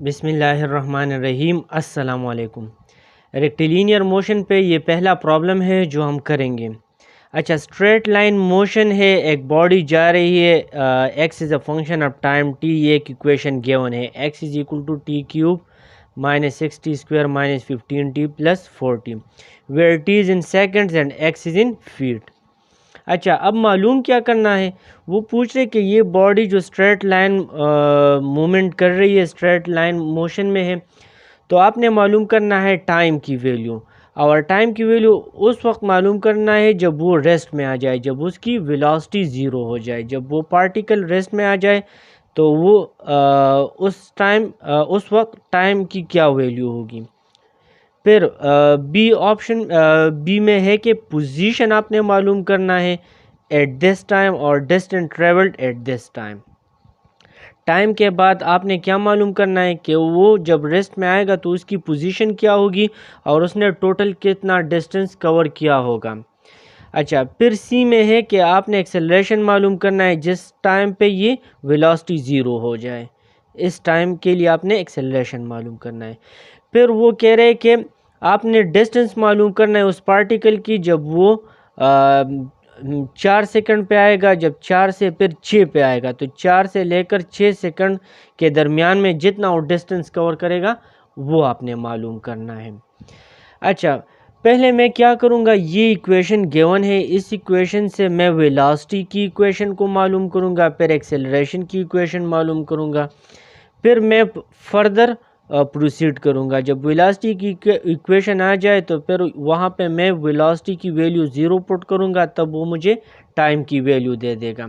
बिस्मिल्लाहिर्रहमानिर्रहीम। अस्सलाम वालेकुम। रेक्टिलिनियर मोशन पे ये पहला प्रॉब्लम है जो हम करेंगे। अच्छा, स्ट्रेट लाइन मोशन है, एक बॉडी जा रही है, x is a function of time t, ये एक इक्वेशन गिवन है, x is equal to t cube minus 6t² minus 15t plus 4t, where t is in seconds and x is in feet. अच्छा, अब मालूम क्या करना है, वो पूछ रहे कि ये बॉडी जो स्ट्रेट लाइन मूवमेंट कर रही है, स्ट्रेट लाइन मोशन में है, तो आपने मालूम करना है टाइम की वैल्यू। और टाइम की वैल्यू उस वक्त मालूम करना है जब वो रेस्ट में आ जाए, जब उसकी वेलोसिटी ज़ीरो हो जाए, जब वो पार्टिकल रेस्ट में आ जाए तो वो उस वक्त टाइम की क्या वैल्यू होगी। फिर बी ऑप्शन बी में है कि पोजीशन आपने मालूम करना है एट दिस टाइम और distance travelled at this time. Time के बाद आपने क्या मालूम करना है कि वो जब रेस्ट में आएगा तो उसकी पोजीशन क्या होगी और उसने टोटल कितना डिस्टेंस कवर किया होगा। अच्छा, फिर सी में है कि आपने एक्सेलरेशन मालूम करना है जिस टाइम पे ये वेलोसिटी ज़ीरो हो जाए, इस टाइम के लिए आपने एक्सेलरेशन मालूम करना है। फिर वो कह रहे हैं कि आपने डिस्टेंस मालूम करना है उस पार्टिकल की जब वो 4 सेकंड पे आएगा, जब 4 से फिर 6 पे आएगा, तो 4 से लेकर 6 सेकंड के दरमियान में जितना वो डिस्टेंस कवर करेगा वो आपने मालूम करना है। अच्छा, पहले मैं क्या करूँगा, ये इक्वेशन गिवन है, इस इक्वेशन से मैं वेलोसिटी की इक्वेशन को मालूम करूँगा, फिर एक्सेलरेशन की इक्वेशन मालूम करूँगा, फिर मैं फर्दर प्रोसीड करूँगा। जब वेलोसिटी की इक्वेशन आ जाए तो फिर वहाँ पे मैं वेलोसिटी की वैल्यू ज़ीरो पुट करूँगा, तब वो मुझे टाइम की वैल्यू दे देगा।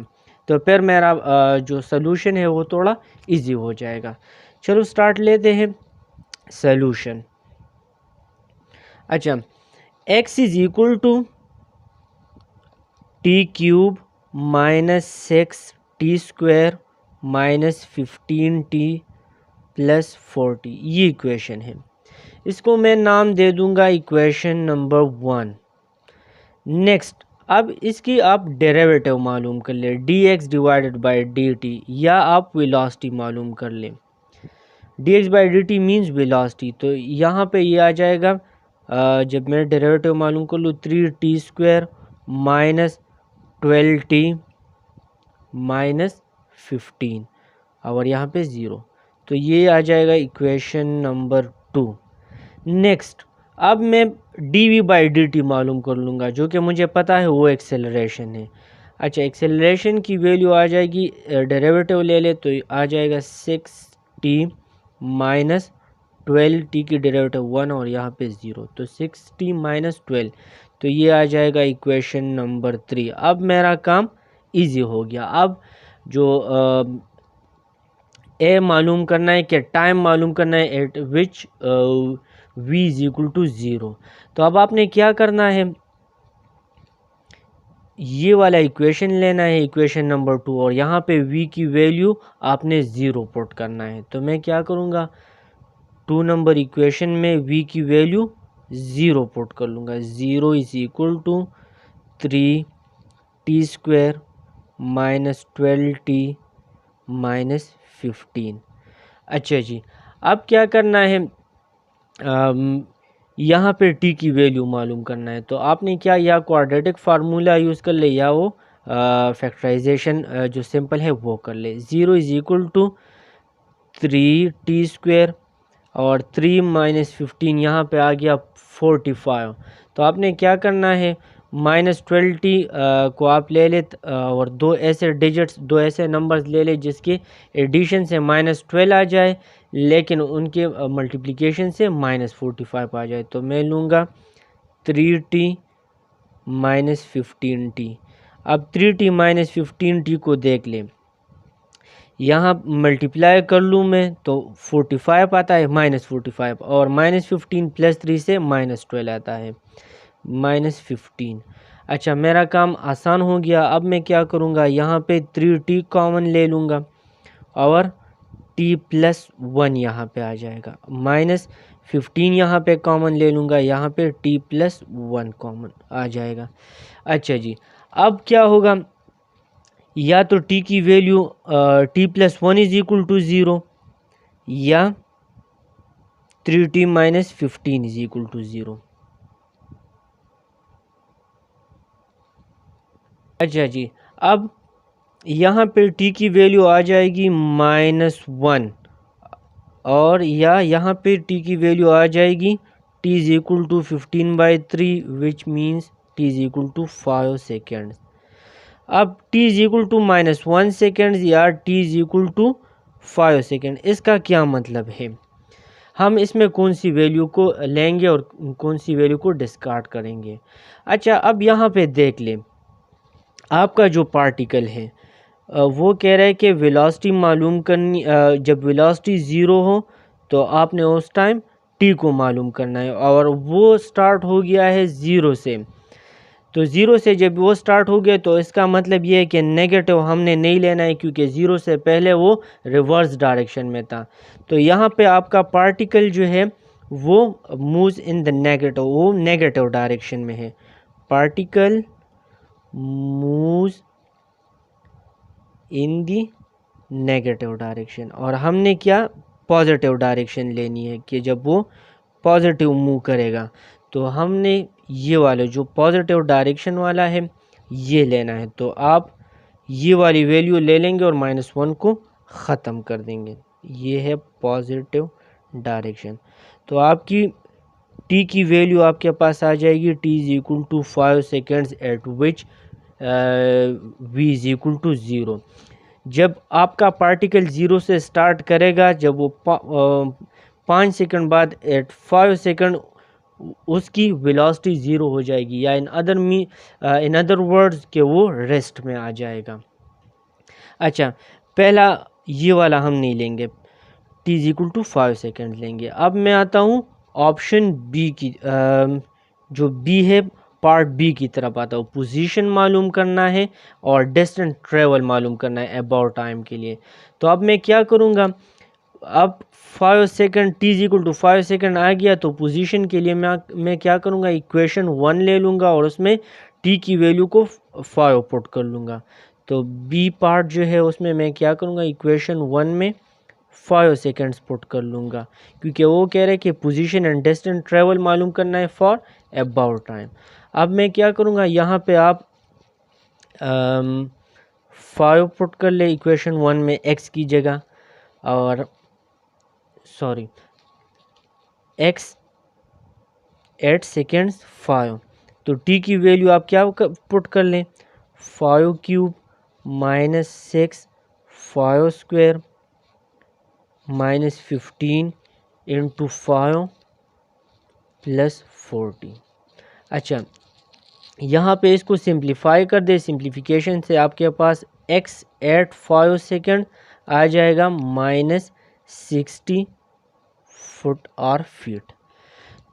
तो फिर मेरा जो सलूशन है वो थोड़ा इजी हो जाएगा। चलो स्टार्ट लेते हैं सलूशन। अच्छा, x is equal to t cube minus 6t² minus 15t plus 40, ये इक्वेशन है। इसको मैं नाम दे दूंगा इक्वेशन नंबर 1। नेक्स्ट, अब इसकी आप डेरिवेटिव मालूम कर ले, dx डिवाइडेड बाई dt, या आप वेलोसिटी मालूम कर लें। dx by dt means velocity, तो यहाँ पे ये आ जाएगा, जब मैं डेरिवेटिव मालूम कर लूँ, 3t² माइनस 12t माइनस 15 और यहाँ पे 0, तो ये आ जाएगा इक्वेशन नंबर 2। नेक्स्ट, अब मैं dv बाई dt मालूम कर लूँगा, जो कि मुझे पता है वो एक्सेलरेशन है। अच्छा, एक्सेलरेशन की वैल्यू आ जाएगी, डेरिवेटिव ले ले तो आ जाएगा 6t माइनस 12t की डेरिवेटिव 1 और यहाँ पे 0, तो 6t माइनस 12, तो ये आ जाएगा इक्वेशन नंबर 3। अब मेरा काम इजी हो गया। अब जो ए मालूम करना है कि टाइम मालूम करना है at which v is equal to 0। तो अब आपने क्या करना है, ये वाला इक्वेशन लेना है, इक्वेशन नंबर 2, और यहाँ पे v की वैल्यू आपने 0 पुट करना है। तो मैं क्या करूँगा, 2 नंबर इक्वेशन में v की वैल्यू 0 पुट कर लूँगा। 0 is equal to 3t² minus 12t minus 15। अच्छा जी, अब क्या करना है, यहाँ पे t की वैल्यू मालूम करना है। तो आपने क्या, या क्वाड्रेटिक फार्मूला यूज़ कर ले या वो फैक्टराइजेशन जो सिंपल है वो कर ले। 0 इज इक्वल टू 3t² और 3 माइनस 15 यहाँ पे आ गया 45। तो आपने क्या करना है, माइनस 12t को आप ले ले और दो ऐसे डिजिट्स, दो ऐसे नंबर्स ले ले जिसके एडिशन से माइनस 12 आ जाए लेकिन उनके मल्टीप्लिकेशन से माइनस 45 आ जाए। तो मैं लूँगा 3t माइनस 15t। अब 3t माइनस 15t को देख लें, यहाँ मल्टीप्लाई कर लूँ मैं तो 45 आता है, माइनस 45, और माइनस 15 प्लस 3 से माइनस 12 आता है, माइनस 15। अच्छा, मेरा काम आसान हो गया। अब मैं क्या करूँगा, यहाँ पे 3t कॉमन ले लूँगा और t प्लस 1 यहाँ पे आ जाएगा, माइनस 15 यहाँ पे कॉमन ले लूँगा, यहाँ पे t प्लस 1 कॉमन आ जाएगा। अच्छा जी, अब क्या होगा, या तो t की value t plus 1 is equal to 0, या 3t minus 15 is equal to 0। अच्छा जी, अब यहाँ पे t की वैल्यू आ जाएगी -1 और या यहाँ पे t की वैल्यू आ जाएगी t is equal to 15/3 which means t is equal to 5 seconds. अब t is equal to -1 seconds या t is equal to 5 second, इसका क्या मतलब है? हम इसमें कौन सी वैल्यू को लेंगे और कौन सी वैल्यू को डिस्कार्ड करेंगे? अच्छा, अब यहाँ पे देख लें, आपका जो पार्टिकल है वो कह रहा है कि वेलोसिटी मालूम करनी, जब वेलोसिटी ज़ीरो हो तो आपने उस टाइम t को मालूम करना है और वो स्टार्ट हो गया है ज़ीरो से। तो ज़ीरो से जब वो स्टार्ट हो गया तो इसका मतलब ये है कि नेगेटिव हमने नहीं लेना है, क्योंकि ज़ीरो से पहले वो रिवर्स डायरेक्शन में था। तो यहाँ पे आपका पार्टिकल जो है वो मूव्स इन द नेगेटिव, वो नेगेटिव डायरेक्शन में है। Particle moves in the negative direction और हमने क्या पॉजिटिव डायरेक्शन लेनी है कि जब वो पॉजिटिव मूव करेगा तो हमने ये वाला जो पॉजिटिव डायरेक्शन वाला है ये लेना है। तो आप ये वाली वैल्यू ले लेंगे और -1 को ख़त्म कर देंगे। ये है पॉजिटिव डायरेक्शन। तो आपकी t की वैल्यू आपके पास आ जाएगी t is equal to 5 seconds at which v is equal to 0। जब आपका पार्टिकल ज़ीरो से स्टार्ट करेगा, जब वो 5 सेकंड बाद एट 5 सेकंड उसकी वेलोसिटी ज़ीरो हो जाएगी, या इन अदर वर्ड्स कि वो रेस्ट में आ जाएगा। अच्छा, पहला ये वाला हम नहीं लेंगे, t is equal to 5 second लेंगे। अब मैं आता हूँ ऑप्शन बी की, जो बी है पार्ट बी की तरफ आता हूँ। पोजीशन मालूम करना है और डिस्टेंस ट्रेवल मालूम करना है अबाउट टाइम के लिए। तो अब मैं क्या करूँगा, अब 5 second t is equal to 5 second आ गया तो पोजीशन के लिए मैं क्या करूँगा, इक्वेशन 1 ले लूँगा और उसमें t की वैल्यू को 5 पुट कर लूँगा। तो बी पार्ट जो है उसमें मैं क्या करूँगा, इक्वेशन 1 में 5 सेकेंड्स पुट कर लूँगा, क्योंकि वो कह रहे हैं कि पोजीशन एंड डिस्टेंस ट्रेवल मालूम करना है फॉर अबाउट टाइम। अब मैं क्या करूँगा, यहाँ पे आप 5 पुट कर ले इक्वेशन 1 में x की जगह, और सॉरी x 8 सेकेंड्स 5। तो t की वैल्यू आप क्या पुट कर लें, 5 क्यूब -6 5 स्क्वायर -15 इंटू 5 प्लस 40। अच्छा, यहाँ पे इसको सिंप्लीफाई कर दे, सिंप्लीफिकेशन से आपके पास x एट 5 सेकेंड आ जाएगा -60 फुट और फीट।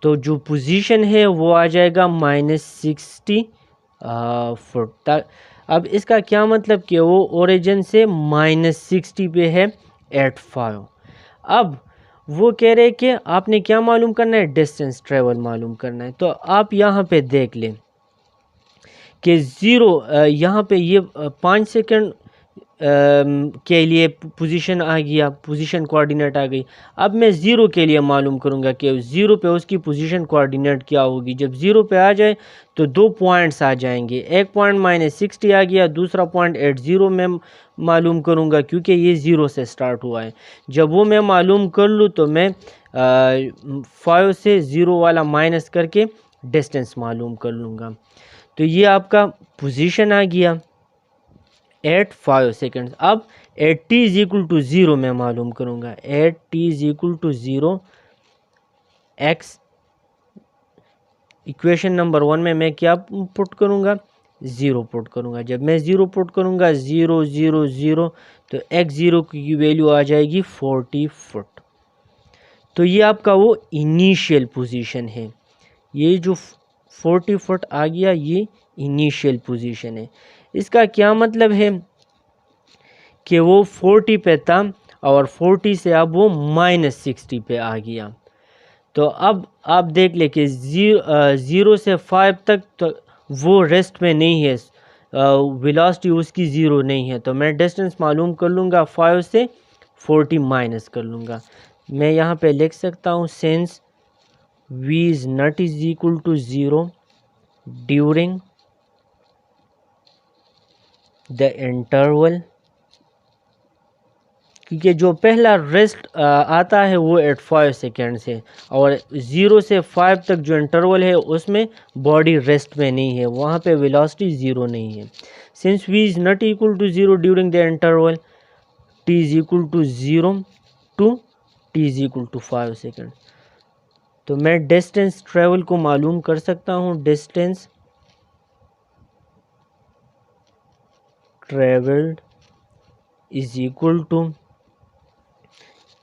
तो जो पोजीशन है वो आ जाएगा -60 फुट तक। अब इसका क्या मतलब कि वो ओरिजिन से -60 पे है एट 5। अब वो कह रहे हैं कि आपने क्या मालूम करना है, डिस्टेंस ट्रेवल मालूम करना है। तो आप यहाँ पे देख लें कि ज़ीरो, यहाँ पे ये 5 सेकंड के लिए पोजीशन आ गया, पोजीशन कोऑर्डिनेट आ गई। अब मैं ज़ीरो के लिए मालूम करूँगा कि ज़ीरो पे उसकी पोजीशन कोऑर्डिनेट क्या होगी। जब ज़ीरो पे आ जाए तो 2 पॉइंट्स आ जाएंगे, एक पॉइंट -60 आ गया, दूसरा पॉइंट 80 में मालूम करूँगा क्योंकि ये ज़ीरो से स्टार्ट हुआ है। जब वो मैं मालूम कर लूँ तो मैं 5 से ज़ीरो वाला माइनस करके डिस्टेंस मालूम कर लूँगा। तो ये आपका पोजीशन आ गया एट 5 सेकेंड्स। अब at t is equal to 0 मैं मालूम करूँगा, at t is equal to 0 x, equation number 1 में मैं क्या पुट करूँगा, 0 पुट करूँगा। जब मैं 0 पुट करूँगा 0 0 0 तो x0 की वैल्यू आ जाएगी 40 फुट। तो ये आपका वो इनिशियल पोजीशन है, ये जो 40 फुट आ गया ये इनिशियल पोजीशन है। इसका क्या मतलब है कि वो 40 पे था और 40 से अब वो -60 पे आ गया। तो अब आप देख ले कि 0 से 5 तक तो वो रेस्ट में नहीं है, वेलोसिटी उसकी 0 नहीं है। तो मैं डिस्टेंस मालूम कर लूँगा, 5 से 40 माइनस कर लूँगा। मैं यहाँ पे लिख सकता हूँ since v is not is equal to 0 during the interval, क्योंकि जो पहला रेस्ट आता है वो एट 5 सेकेंड से, और 0 से 5 तक जो इंटरवल है उसमें बॉडी रेस्ट में नहीं है, वहाँ पे वेलोसिटी 0 नहीं है। Since v is not equal to 0 during the interval t is equal to 0 to t is equal to 5 second, तो मैं डिस्टेंस ट्रेवल को मालूम कर सकता हूँ। Distance travelled is equal to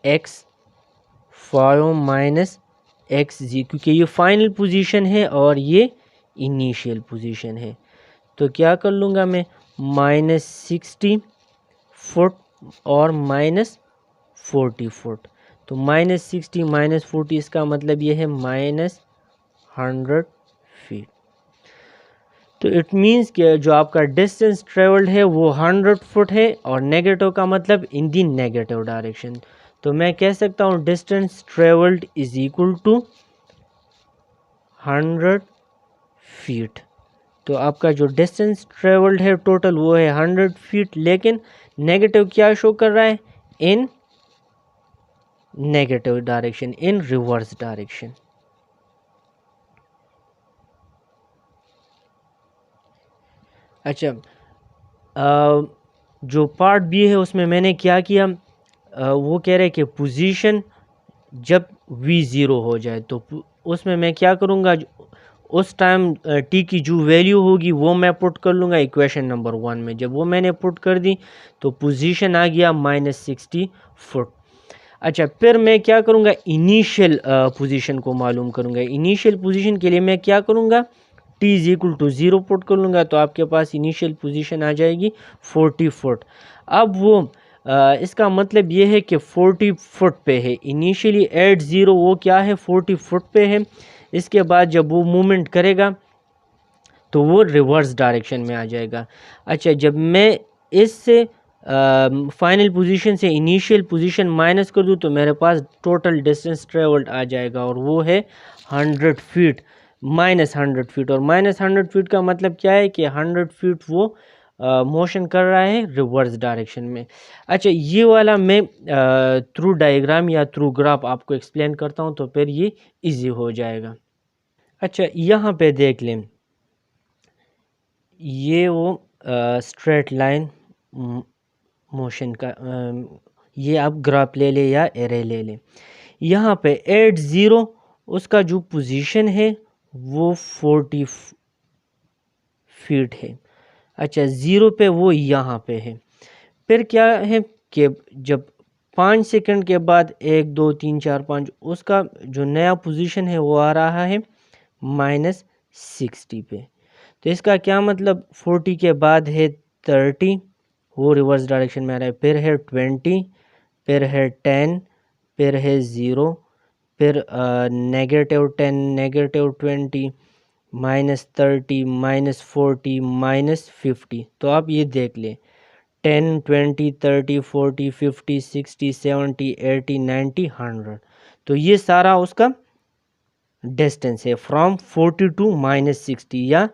x 5 minus x g, क्योंकि ये फाइनल पोजीशन है और ये इनिशियल पोजीशन है। तो क्या कर लूँगा मैं, -60 फुट और -40 फुट, तो -60 -40 इसका मतलब ये है -100 फीट। तो इट मीन्स कि जो आपका डिस्टेंस ट्रेवल्ड है वो 100 फुट है, और नेगेटिव का मतलब इन दी नेगेटिव डायरेक्शन। तो मैं कह सकता हूँ distance travelled is equal to 100 feet. तो आपका जो डिस्टेंस ट्रेवल्ड है टोटल वो है 100 फीट, लेकिन नेगेटिव क्या शो कर रहा है, इन नेगेटिव डायरेक्शन, इन रिवर्स डायरेक्शन। अच्छा, जो पार्ट बी है उसमें मैंने क्या किया, वो कह रहे कि पोजीशन जब v ज़ीरो हो जाए, तो उसमें मैं क्या करूँगा, उस टाइम t की जो वैल्यू होगी वो मैं पुट कर लूँगा इक्वेशन नंबर 1 में। जब वो मैंने पुट कर दी तो पोजीशन आ गया -60 फुट। अच्छा, फिर मैं क्या करूँगा, इनिशियल पोजीशन को मालूम करूँगा। इनिशियल पोजीशन के लिए मैं क्या करूँगा, t is equal to 0 put कर लूँगा, तो आपके पास इनिशियल पोजीशन आ जाएगी 40 फुट। अब वो इसका मतलब ये है कि 40 फुट पे है इनिशियली एट 0, वो क्या है 40 फुट पे है। इसके बाद जब वो मूवमेंट करेगा तो वो रिवर्स डायरेक्शन में आ जाएगा। अच्छा, जब मैं इससे फाइनल पोजीशन से इनिशियल पोजीशन माइनस कर दूं तो मेरे पास टोटल डिस्टेंस ट्रेवल्ड आ जाएगा, और वो है 100 फीट, -100 फीट। और -100 फीट का मतलब क्या है कि 100 फीट वो मोशन कर रहा है रिवर्स डायरेक्शन में। अच्छा, ये वाला मैं थ्रू डायग्राम या थ्रू ग्राफ आपको एक्सप्लेन करता हूँ, तो फिर ये इजी हो जाएगा। अच्छा, यहाँ पे देख लें, ये वो स्ट्रेट लाइन मोशन का ये आप ग्राफ ले ले या एरे ले लें। यहाँ पे एट 0 उसका जो पोजीशन है वो 40 फीट है। अच्छा, 0 पे वो यहाँ पे है। फिर क्या है कि जब 5 सेकंड के बाद 1 2 3 4 5 उसका जो नया पोजीशन है वो आ रहा है -60 पे। तो इसका क्या मतलब, 40 के बाद है 30, वो रिवर्स डायरेक्शन में आ रहा है। फिर है 20, फिर है 10, फिर है 0, फिर -10 -20 -30 -40 -50। तो आप ये देख लें 10 20 30 40 50 60 70 80 90 100, तो ये सारा उसका डिस्टेंस है फ्रॉम 40 टू -60, या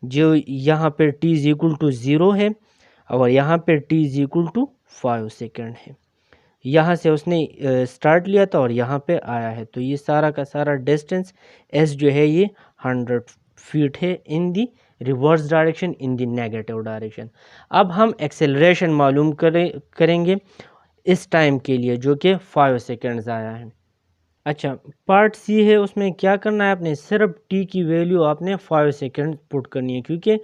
जो यहाँ पे t इज इक्वल टू 0 है और यहाँ पे t is equal to 5 second है। यहाँ से उसने स्टार्ट लिया था और यहाँ पे आया है, तो ये सारा का सारा डिस्टेंस s जो है ये 100 फीट है in the reverse direction, in the negative direction. अब हम एक्सेलरेशन मालूम करेंगे इस टाइम के लिए जो कि 5 सेकेंड्स आया है। अच्छा, पार्ट सी है, उसमें क्या करना है, आपने सिर्फ टी की वैल्यू आपने 5 सेकेंड पुट करनी है, क्योंकि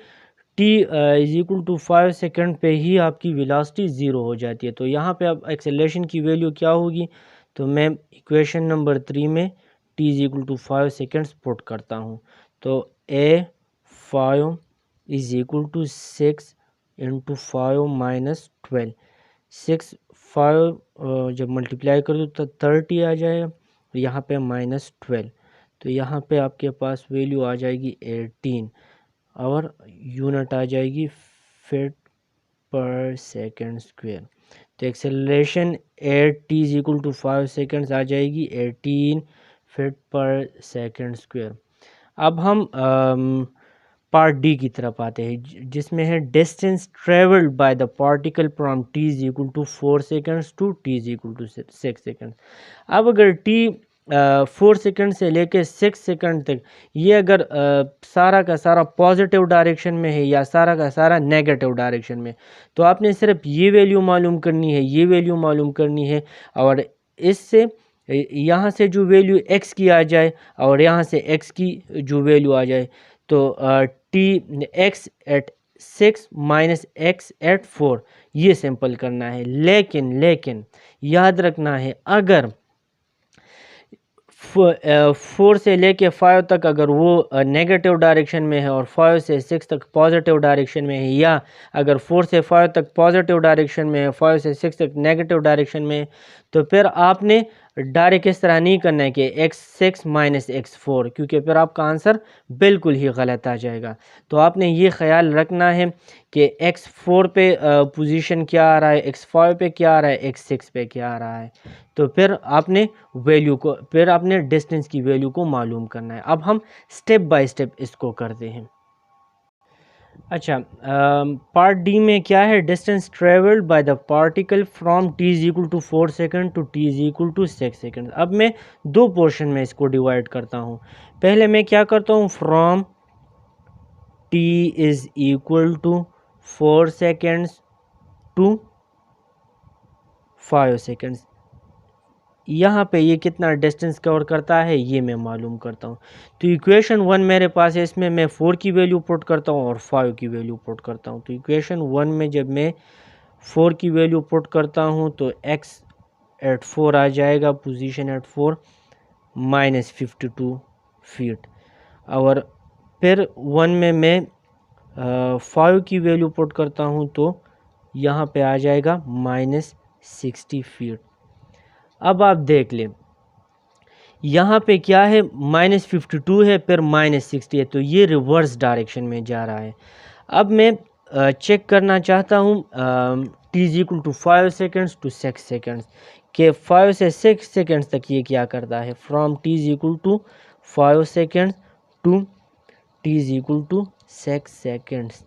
t is equal to 5 second पे ही आपकी वेलोसिटी 0 हो जाती है। तो यहाँ पे अब एक्सेलरेशन की वैल्यू क्या होगी, तो मैं इक्वेशन नंबर 3 में t is equal to 5 seconds put करता हूँ। तो a 5 is equal to 6 into 5 minus 12, 6 5 जब मल्टीप्लाई कर दो तो 30 आ जाएगा, यहाँ पे -12, तो यहाँ पे आपके पास वैल्यू आ जाएगी 18 और यूनिट आ जाएगी फीट पर सेकंड स्क्वायर। तो acceleration at t is equal to 5 seconds आ जाएगी 18 फीट पर सेकेंड स्क्वायर। अब हम पार्ट डी की तरफ आते हैं जिसमें है distance travelled by the particle from t is equal to 4 seconds to t is equal to 6 seconds. अब अगर टी 4 सेकेंड से लेके 6 सेकेंड तक ये अगर सारा का सारा पॉजिटिव डायरेक्शन में है या सारा का सारा नेगेटिव डायरेक्शन में, तो आपने सिर्फ ये वैल्यू मालूम करनी है, ये वैल्यू मालूम करनी है, और इससे यहाँ से जो वैल्यू x की आ जाए और यहाँ से x की जो वैल्यू आ जाए, तो t x at 6 minus x at 4 ये सिंपल करना है। लेकिन याद रखना है अगर 4 से लेके 5 तक अगर वो नेगेटिव डायरेक्शन में है और 5 से 6 तक पॉजिटिव डायरेक्शन में है, या अगर 4 से 5 तक पॉजिटिव डायरेक्शन में है, 5 से 6 तक नेगेटिव डायरेक्शन में है, तो फिर आपने डायरेक्ट इस तरह नहीं करना है कि x6 माइनस x4, क्योंकि फिर आपका आंसर बिल्कुल ही गलत आ जाएगा। तो आपने ये ख्याल रखना है कि x4 पे पोजीशन क्या आ रहा है, x5 पे क्या आ रहा है, x6 पे क्या आ रहा है, तो फिर आपने डिस्टेंस की वैल्यू को मालूम करना है। अब हम स्टेप बाय स्टेप इसको करते हैं। अच्छा, पार्ट डी में क्या है, distance travelled by the particle from t is equal to 4 second to t is equal to 6 second. अब मैं दो पोर्शन में इसको डिवाइड करता हूँ। पहले मैं क्या करता हूँ, from t is equal to 4 seconds to 5 seconds, यहाँ पे ये कितना डिस्टेंस कवर करता है ये मैं मालूम करता हूँ। तो इक्वेशन 1 मेरे पास है, इसमें मैं 4 की वैल्यू पुट करता हूँ और 5 की वैल्यू पुट करता हूँ। तो इक्वेशन 1 में जब मैं 4 की वैल्यू पुट करता हूँ तो x एट 4 आ जाएगा, पोजीशन एट 4 माइनस 52 फीट, और फिर 1 में मैं 5 की वैल्यू पुट करता हूँ तो यहाँ पे आ जाएगा माइनस 60 फीट। अब आप देख लें यहाँ पे क्या है, माइनस 52 है फिर माइनस 60 है, तो ये रिवर्स डायरेक्शन में जा रहा है। अब मैं चेक करना चाहता हूँ t is equal to 5 seconds to 6 seconds के 5 से 6 सेकेंड्स तक ये क्या करता है, from t is equal to 5 seconds to t is equal to 6 seconds.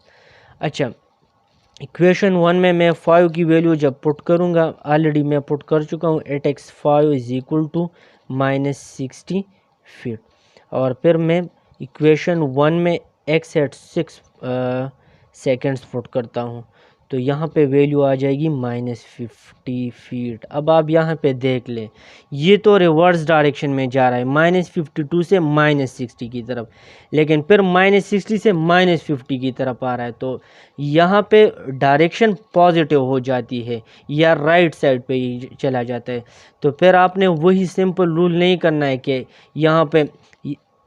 अच्छा, इक्वेशन 1 में मैं 5 की वैल्यू जब पुट करूँगा, ऑलरेडी मैं पुट कर चुका हूँ, 8x5 is equal to minus 60 feet, और फिर मैं इक्वेशन 1 में x एट 6 सेकेंड्स पुट करता हूँ, तो यहाँ पे वैल्यू आ जाएगी माइनस 50 फीट। अब आप यहाँ पे देख लें ये तो रिवर्स डायरेक्शन में जा रहा है, माइनस 52 से माइनस 60 की तरफ, लेकिन फिर माइनस 60 से माइनस 50 की तरफ आ रहा है, तो यहाँ पे डायरेक्शन पॉजिटिव हो जाती है या राइट साइड पे ही चला जाता है। तो फिर आपने वही सिंपल रूल नहीं करना है कि यहाँ पे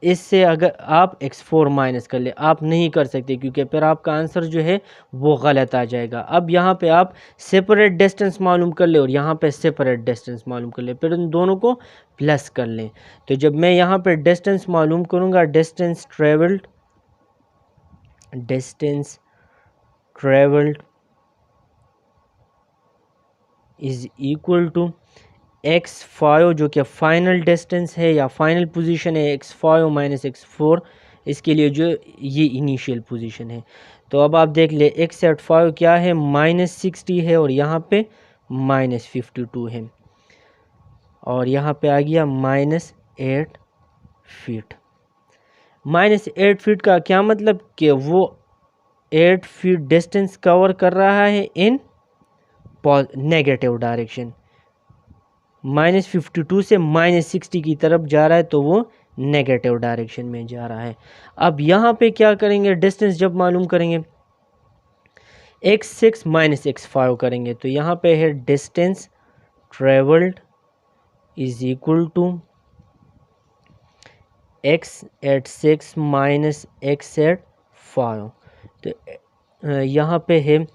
इससे अगर आप x4 माइनस कर ले, आप नहीं कर सकते, क्योंकि फिर आपका आंसर जो है वो गलत आ जाएगा। अब यहाँ पे आप सेपरेट डिस्टेंस मालूम कर ले और यहाँ पे सेपरेट डिस्टेंस मालूम कर ले, फिर उन दोनों को प्लस कर लें। तो जब मैं यहाँ पे डिस्टेंस मालूम करूँगा, distance travelled is equal to x5 जो कि फाइनल डिस्टेंस है या फाइनल पोजीशन है, x5 माइनस x4, इसके लिए जो ये इनिशियल पोजीशन है। तो अब आप देख ले x एट 5 क्या है, माइनस 60 है और यहाँ पे माइनस 52 है, और यहाँ पे आ गया माइनस 8 फीट। माइनस 8 फीट का क्या मतलब कि वो 8 फीट डिस्टेंस कवर कर रहा है इन नेगेटिव डायरेक्शन, माइनस 52 से माइनस 60 की तरफ जा रहा है, तो वो नेगेटिव डायरेक्शन में जा रहा है। अब यहाँ पे क्या करेंगे, डिस्टेंस जब मालूम करेंगे x6 माइनस x5 करेंगे, तो यहाँ पे है distance travelled is equal to x at 6 minus x at 5। तो यहाँ पे है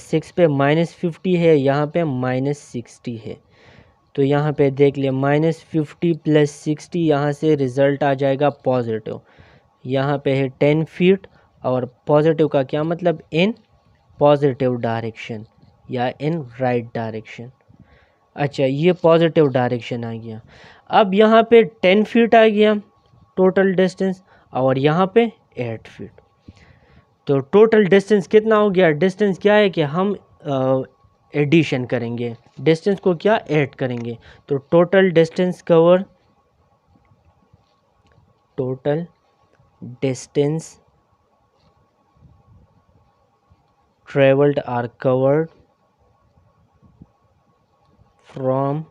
6 पे माइनस 50 है, यहाँ पे माइनस 60 है, तो यहाँ पे देख लिया माइनस 50 प्लस 60, यहाँ से रिज़ल्ट आ जाएगा पॉजिटिव। यहाँ पे है 10 फीट, और पॉजिटिव का क्या मतलब, इन पॉजिटिव डायरेक्शन, या इन राइट डायरेक्शन। अच्छा, ये पॉजिटिव डायरेक्शन आ गया। अब यहाँ पे 10 फीट आ गया टोटल डिस्टेंस और यहाँ पे 8 फीट। तो टोटल डिस्टेंस कितना हो गया? डिस्टेंस क्या है कि हम एडिशन करेंगे, डिस्टेंस को क्या ऐड करेंगे। तो total distance cover, total distance traveled are covered from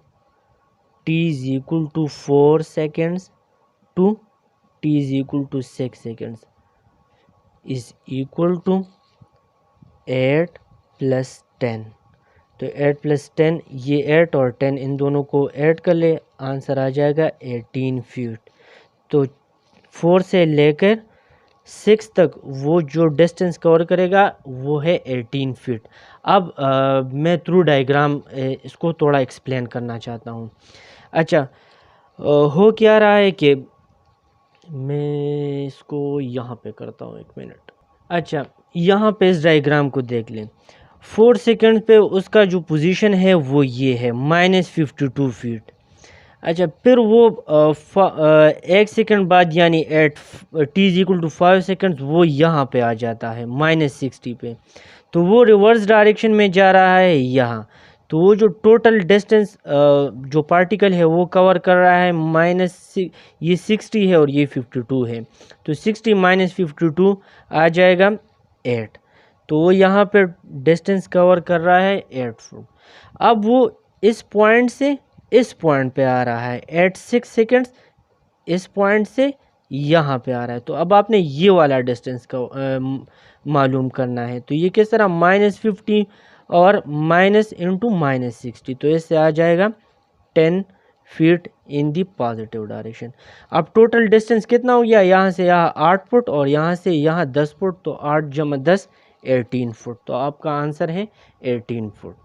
t is equal to 4 seconds to t is equal to 6 seconds is equal to 8 plus 10। तो 8 plus 10, ये 8 और 10 इन दोनों को ऐड कर ले, आंसर आ जाएगा 18 फीट। तो 4 से लेकर 6 तक वो जो डिस्टेंस कवर करेगा वो है 18 फीट। अब मैं थ्रू डायग्राम इसको थोड़ा एक्सप्लेन करना चाहता हूँ। अच्छा, हो क्या रहा है कि मैं इसको यहाँ पे करता हूँ, 1 मिनट। अच्छा, यहाँ पे इस डायग्राम को देख लें। 4 सेकंड पे उसका जो पोजीशन है वो ये है -52 फीट। अच्छा, फिर वो 1 सेकंड बाद यानी at t is equal to 5 second वो यहाँ पे आ जाता है -60 पे। तो वो रिवर्स डायरेक्शन में जा रहा है यहाँ। तो वो जो टोटल डिस्टेंस जो पार्टिकल है वो कवर कर रहा है ये 60 है और ये 52 है। तो 60 - 52 आ जाएगा 8। तो वो यहाँ पे डिस्टेंस कवर कर रहा है 8 फुट। अब वो इस पॉइंट से इस पॉइंट पे आ रहा है एट 6 सेकेंड्स, इस पॉइंट से यहाँ पे आ रहा है। तो अब आपने ये वाला डिस्टेंस का मालूम करना है। तो ये किस तरह -50 और माइनस इंटू -60, तो इससे आ जाएगा 10 feet in the positive direction. अब टोटल डिस्टेंस कितना हो गया? यहाँ से यहाँ 8 फुट और यहाँ से यहाँ 10 फुट। तो 8 + 10 18 फुट। तो आपका आंसर है 18 फुट।